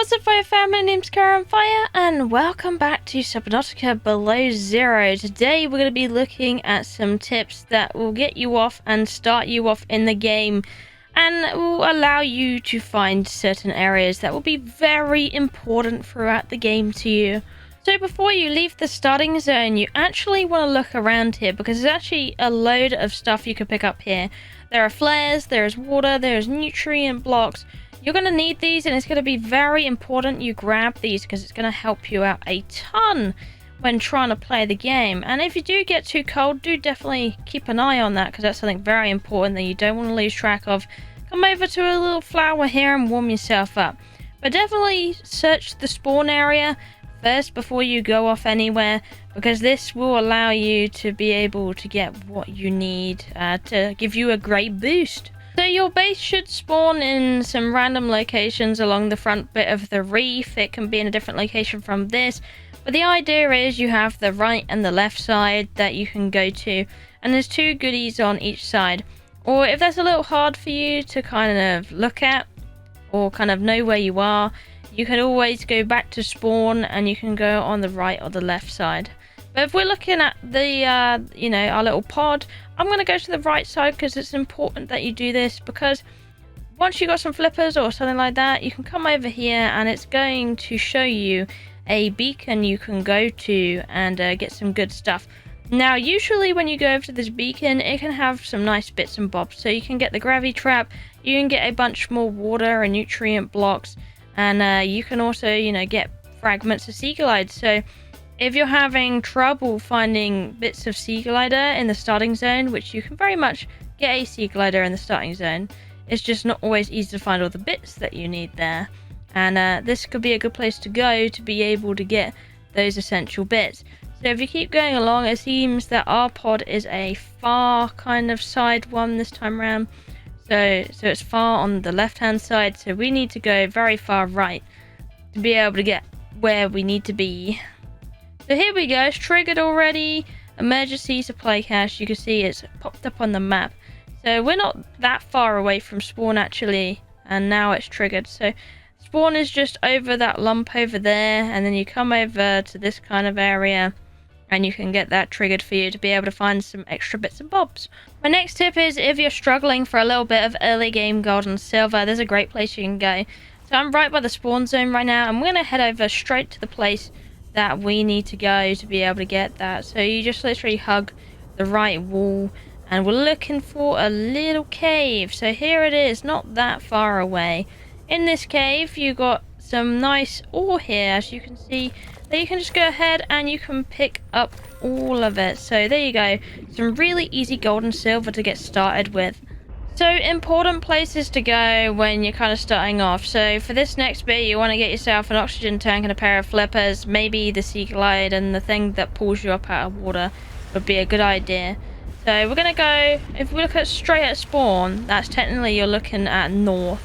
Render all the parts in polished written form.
What's up, Fire fam? My name's Kiahonfire, and welcome back to Subnautica Below Zero. Today we're going to be looking at some tips that will get you off and start you off in the game, and will allow you to find certain areas that will be very important throughout the game to you. So before you leave the starting zone, you actually want to look around here, because there's actually a load of stuff you can pick up here. There are flares, there's water, there's nutrient blocks. You're going to need these, and it's going to be very important you grab these, because it's going to help you out a ton when trying to play the game. And if you do get too cold, do definitely keep an eye on that, because that's something very important that you don't want to lose track of. Come over to a little flower here and warm yourself up. But definitely search the spawn area first before you go off anywhere, because this will allow you to be able to get what you need to give you a great boost. So your base should spawn in some random locations along the front bit of the reef. It can be in a different location from this, but the idea is you have the right and the left side that you can go to, and there's two goodies on each side. Or if that's a little hard for you to kind of look at or kind of know where you are, you can always go back to spawn and you can go on the right or the left side. But if we're looking at the, our little pod, I'm going to go to the right side, because it's important that you do this, because once you got some flippers or something like that, you can come over here and it's going to show you a beacon you can go to and get some good stuff. Now, usually when you go over to this beacon, it can have some nice bits and bobs. So you can get the gravity trap, you can get a bunch more water and nutrient blocks, and you can also, get fragments of sea glide. So if you're having trouble finding bits of sea glider in the starting zone, which you can very much get a sea glider in the starting zone, it's just not always easy to find all the bits that you need there. And this could be a good place to go to be able to get those essential bits. So if you keep going along, it seems that our pod is a far kind of side one this time around. So it's far on the left hand side, so we need to go very far right to be able to get where we need to be. So here we go, it's triggered already. Emergency supply cache, you can see it's popped up on the map. So we're not that far away from spawn actually, and now it's triggered. So spawn is just over that lump over there, and then you come over to this kind of area and you can get that triggered for you to be able to find some extra bits and bobs. My next tip is, if you're struggling for a little bit of early game gold and silver, there's a great place you can go. So I'm right by the spawn zone right now. I'm going to head over straight to the place that we need to go to be able to get that. So you just literally hug the right wall, and we're looking for a little cave. So here it is, not that far away. In this cave you got some nice ore here, as you can see, that you can just go ahead and you can pick up all of it. So there you go, some really easy gold and silver to get started with. So important places to go when you're kind of starting off. So for this next bit, you want to get yourself an oxygen tank and a pair of flippers, maybe the sea glide, and the thing that pulls you up out of water would be a good idea. So we're going to go, if we look at straight at spawn, that's technically you're looking at north.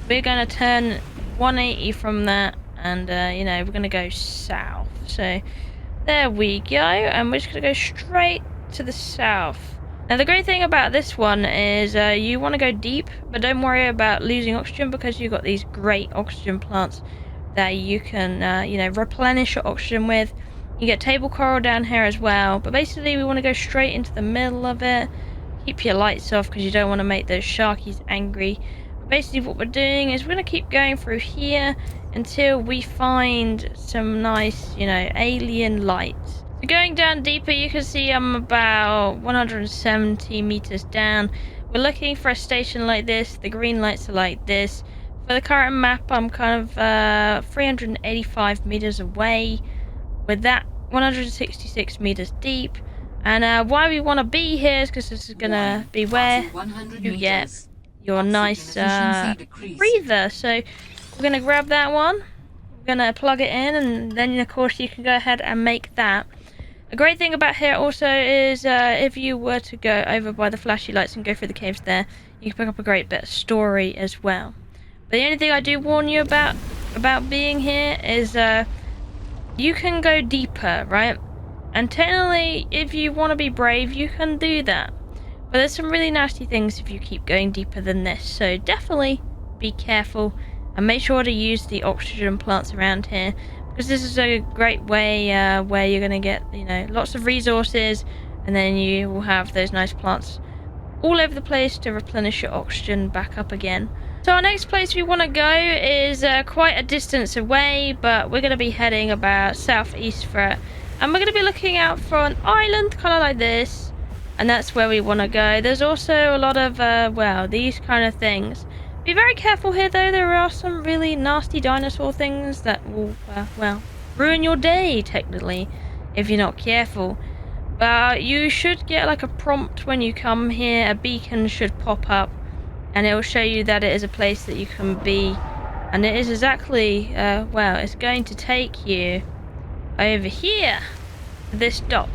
We're going to turn 180 from that, and we're going to go south. So there we go, and we're just going to go straight to the south. Now the great thing about this one is you want to go deep, but don't worry about losing oxygen, because you've got these great oxygen plants that you can replenish your oxygen with. You get table coral down here as well, but basically we want to go straight into the middle of it. Keep your lights off, because you don't want to make those sharkies angry. But basically what we're doing is we're going to keep going through here until we find some nice alien lights. So going down deeper, you can see I'm about 170 meters down. We're looking for a station like this. The green lights are like this. For the current map, I'm kind of 385 meters away, with that 166 meters deep. And why we want to be here is because this is going to be where you get your nice breather. So we're going to grab that one. We're going to plug it in, and then of course you can go ahead and make that. A great thing about here also is if you were to go over by the flashy lights and go through the caves there, you can pick up a great bit of story as well. But the only thing I do warn you about being here is you can go deeper, right? And technically, if you want to be brave, you can do that. But there's some really nasty things if you keep going deeper than this. So definitely be careful And make sure to use the oxygen plants around here, because this is a great way where you're going to get, you know, lots of resources, and then you will have those nice plants all over the place to replenish your oxygen back up again. So our next place we want to go is quite a distance away, but we're going to be heading about southeast for it. And we're going to be looking out for an island kind of like this, and that's where we want to go. There's also a lot of, well, these kind of things. Be very careful here though, there are some really nasty dinosaur things that will, well, ruin your day technically, if you're not careful. But you should get like a prompt when you come here, a beacon should pop up, and it will show you that it is a place that you can be. And it is exactly, well, it's going to take you over here, to this dock.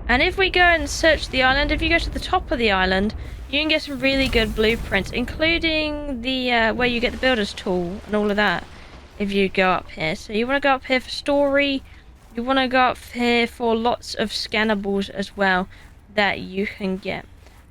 And if we go and search the island, if you go to the top of the island, you can get some really good blueprints, including the where you get the builder's tool and all of that, if you go up here. So you want to go up here for story, you want to go up here for lots of scannables as well that you can get.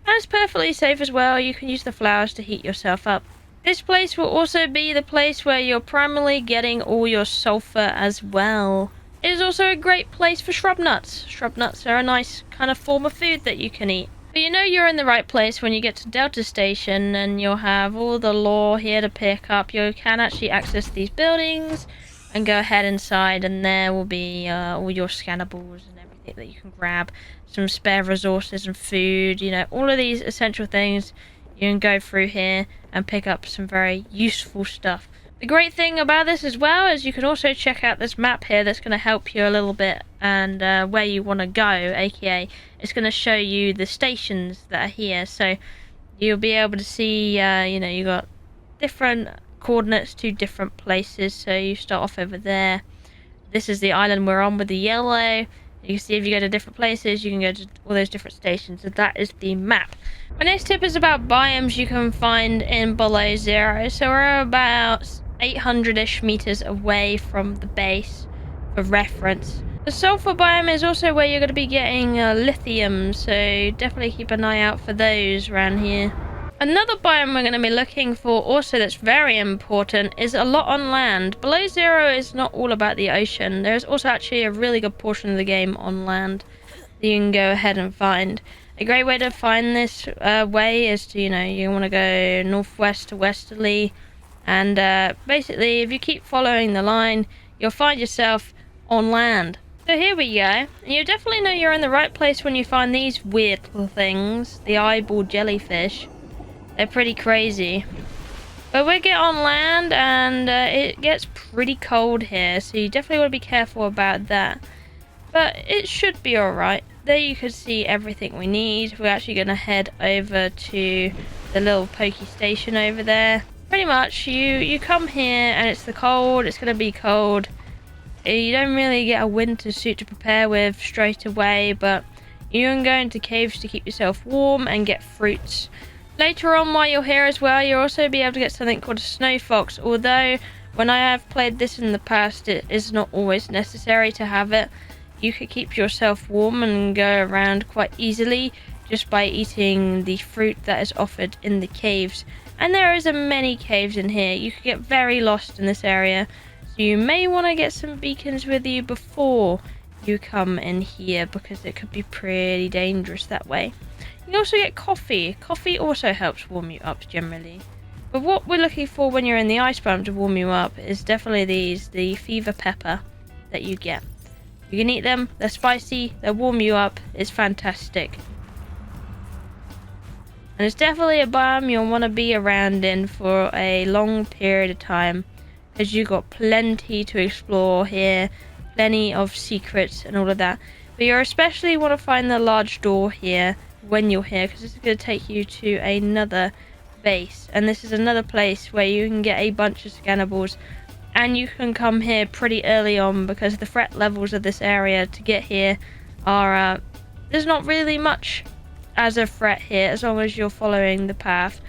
And it's perfectly safe as well, you can use the flowers to heat yourself up. This place will also be the place where you're primarily getting all your sulfur as well. It is also a great place for shrub nuts. Shrub nuts are a nice kind of form of food that you can eat. But you know you're in the right place when you get to Delta Station, and you'll have all the lore here to pick up. You can actually access these buildings and go ahead inside, and there will be all your scannables and everything that you can grab. Some spare resources and food, you know, all of these essential things. You can go through here and pick up some very useful stuff. The great thing about this as well is you can also check out this map here that's going to help you a little bit, and where you want to go, aka it's going to show you the stations that are here. So you'll be able to see, you know, you got different coordinates to different places. So you start off over there. This is the island we're on with the yellow. You can see if you go to different places, you can go to all those different stations. So that is the map. My next tip is about biomes you can find in below zero. So we're about 800-ish meters away from the base for reference. The sulfur biome is also where you're going to be getting lithium, so definitely keep an eye out for those around here. Another biome we're going to be looking for also that's very important is a lot on land. Below zero is not all about the ocean. There's also actually a really good portion of the game on land that you can go ahead and find. A great way to find this way is to, you know, you want to go northwest to westerly. And basically, if you keep following the line, you'll find yourself on land. So here we go. And you definitely know you're in the right place when you find these weird little things. The eyeball jellyfish. They're pretty crazy. But we get on land, and it gets pretty cold here. So you definitely want to be careful about that. But it should be alright. There you can see everything we need. We're actually going to head over to the little pokey station over there. Pretty much, you come here and it's the cold, it's going to be cold. You don't really get a winter suit to prepare with straight away, but you can go into caves to keep yourself warm and get fruits. Later on while you're here as well, you'll also be able to get something called a snow fox, although when I have played this in the past, it is not always necessary to have it. You could keep yourself warm and go around quite easily just by eating the fruit that is offered in the caves. And there is many caves in here. You could get very lost in this area. So you may want to get some beacons with you before you come in here, because it could be pretty dangerous that way. You can also get coffee. Coffee also helps warm you up generally. But what we're looking for when you're in the ice biome to warm you up is definitely these, the fever pepper that you get. You can eat them, they're spicy, they warm you up, it's fantastic. And it's definitely a biome you'll want to be around in for a long period of time, as you've got plenty to explore here, plenty of secrets and all of that. But you especially want to find the large door here when you're here, because this is going to take you to another base. And this is another place where you can get a bunch of scannables. And you can come here pretty early on, because the threat levels of this area to get here are, there's not really much as a threat here, as long as you're following the path.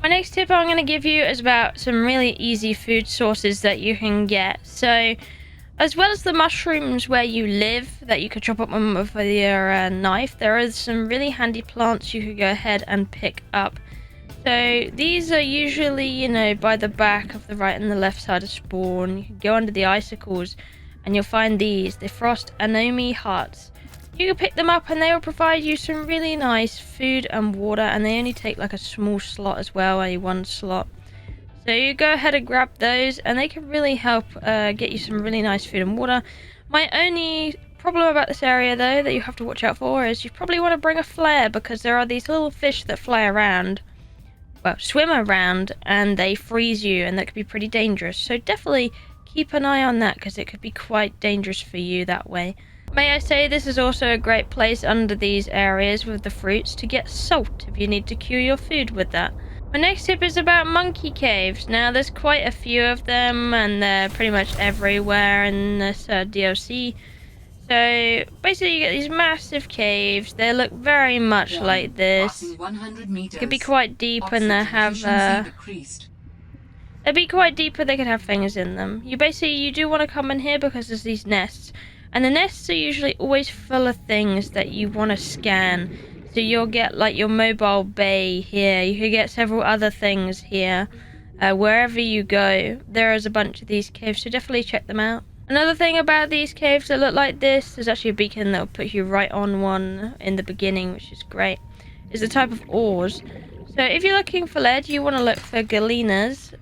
My next tip I'm going to give you is about some really easy food sources that you can get. So, as well as the mushrooms where you live that you could chop up with your knife, there are some really handy plants you could go ahead and pick up. So these are usually, you know, by the back of the right and the left side of spawn. You can go under the icicles and you'll find these, the frost anemone huts. You can pick them up and they will provide you some really nice food and water, and they only take like a small slot as well, a one slot. So you go ahead and grab those and they can really help get you some really nice food and water. My only problem about this area though that you have to watch out for is you probably want to bring a flare, because there are these little fish that fly around, well, swim around, and they freeze you, and that could be pretty dangerous. So definitely keep an eye on that, because it could be quite dangerous for you that way. May I say, this is also a great place under these areas with the fruits to get salt if you need to cure your food with that. My next tip is about monkey caves. Now there's quite a few of them and they're pretty much everywhere in this DLC. So basically you get these massive caves. They look very much like this. It could be quite deep and they have they'd be quite deep and they could have things in them. You do want to come in here because there's these nests. And the nests are usually always full of things that you want to scan. So you'll get like your mobile bay here. You could get several other things here. Wherever you go, there is a bunch of these caves, so definitely check them out. Another thing about these caves that look like this, there's actually a beacon that will put you right on one in the beginning, which is great, is the type of ores. So if you're looking for lead, you want to look for galenas.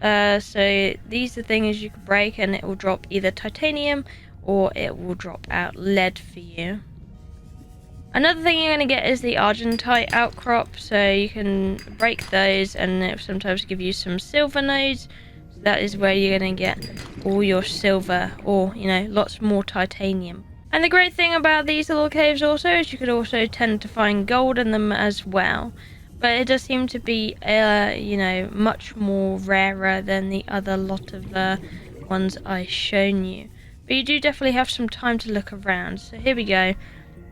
So these are things you can break and it will drop either titanium or it will drop out lead for you. Another thing you're going to get is the argentite outcrop, so you can break those and it will sometimes give you some silver nodes. So that is where you're going to get all your silver, or, you know, lots more titanium. And the great thing about these little caves also is you could also tend to find gold in them as well. But it does seem to be, you know, much more rarer than the other lot of ones I've shown you. But you do definitely have some time to look around. So here we go.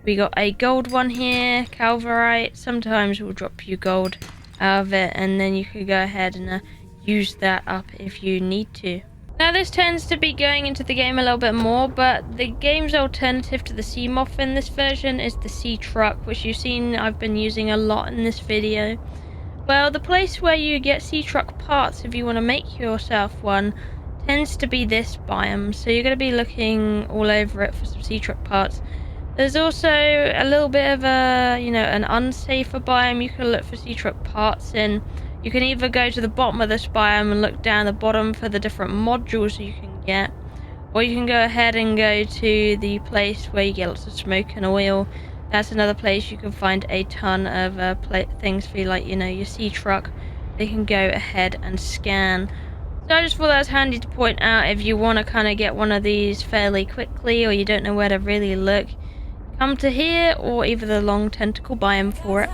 We got a gold one here, calvarite. Sometimes we'll drop you gold out of it, and then you could go ahead and use that up if you need to. Now this tends to be going into the game a little bit more, but the game's alternative to the sea moth in this version is the sea truck, which you've seen I've been using a lot in this video. Well, the place where you get sea truck parts if you want to make yourself one tends to be this biome, so you're going to be looking all over it for some sea truck parts. There's also a little bit of a, you know, an unsafer biome you can look for sea truck parts in. You can either go to the bottom of this biome and look down the bottom for the different modules you can get, or you can go ahead and go to the place where you get lots of smoke and oil. That's another place you can find a ton of things for, like, you know, your sea truck. They can go ahead and scan. So I just thought that was handy to point out if you want to kind of get one of these fairly quickly, or you don't know where to really look. Come to here, or either the long tentacle biome for it.